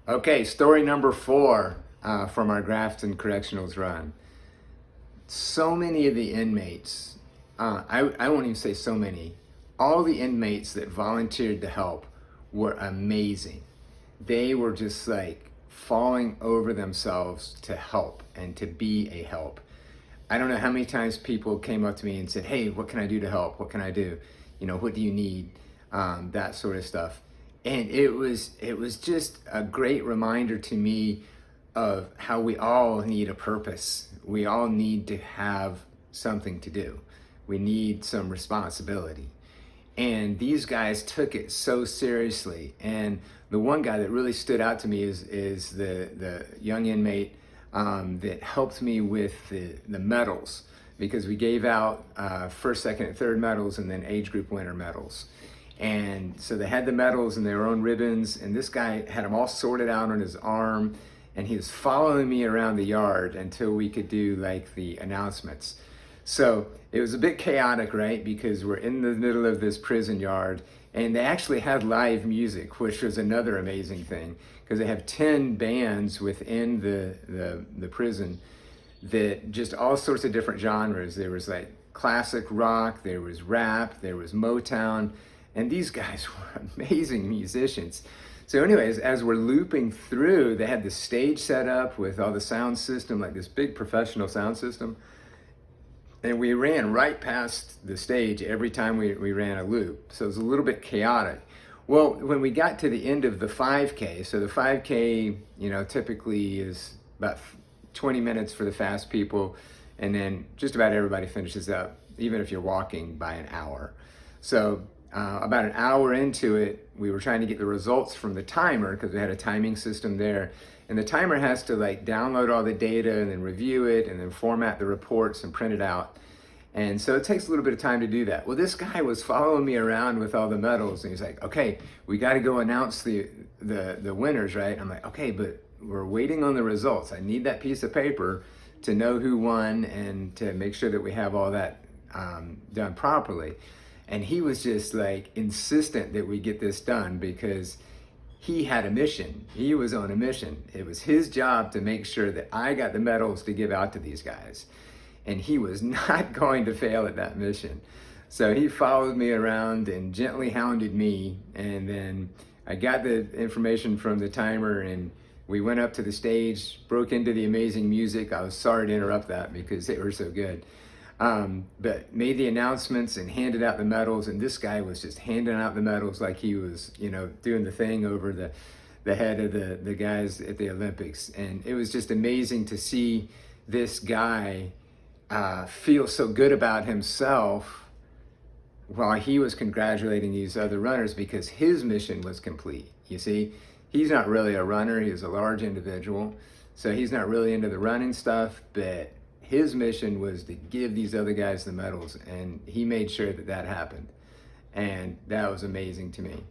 Okay, story number 4 from our Grafton Correctionals run. So many of the inmates, I won't even say so many, all the inmates that volunteered to help were amazing. They were just like falling over themselves to help and to be a help. I don't know how many times people came up to me and said, "Hey, what can I do to help? What can I do? What do you need?" That sort of stuff. And it was just a great reminder to me of how we all need a purpose. We all need to have something to do. We need some responsibility. And these guys took it so seriously. And the one guy that really stood out to me is the young inmate that helped me with the medals, because we gave out first, second, and third medals, and then age group winner medals. And so they had the medals and their own ribbons, and this guy had them all sorted out on his arm, and he was following me around the yard until we could do like the announcements. So it was a bit chaotic, right? Because we're in the middle of this prison yard, and they actually had live music, which was another amazing thing, because they have 10 bands within the prison that just all sorts of different genres. There was like classic rock, there was rap, there was Motown, and these guys were amazing musicians. So anyways, as we're looping through, they had the stage set up with all the sound system, like this big professional sound system. And we ran right past the stage every time we ran a loop. So it was a little bit chaotic. Well, when we got to the end of the 5K, so the 5K, typically is about 20 minutes for the fast people, and then just about everybody finishes up, even if you're walking, by an hour. So about an hour into it, we were trying to get the results from the timer, because we had a timing system there. And the timer has to like download all the data and then review it and then format the reports and print it out. And so it takes a little bit of time to do that. Well, this guy was following me around with all the medals, and he's like, "Okay, we got to go announce the winners, right?" I'm like, "Okay, but we're waiting on the results. I need that piece of paper to know who won and to make sure that we have all that done properly." And he was just like insistent that we get this done, because he had a mission. He was on a mission. It was his job to make sure that I got the medals to give out to these guys. And he was not going to fail at that mission. So he followed me around and gently hounded me. And then I got the information from the timer, and we went up to the stage, broke into the amazing music. I was sorry to interrupt that because they were so good. But made the announcements and handed out the medals, and this guy was just handing out the medals like he was, doing the thing over the head of the guys at the Olympics. And it was just amazing to see this guy feel so good about himself while he was congratulating these other runners, because his mission was complete. You see, he's not really a runner, he's a large individual, so he's not really into the running stuff, but his mission was to give these other guys the medals, and he made sure that that happened. And that was amazing to me.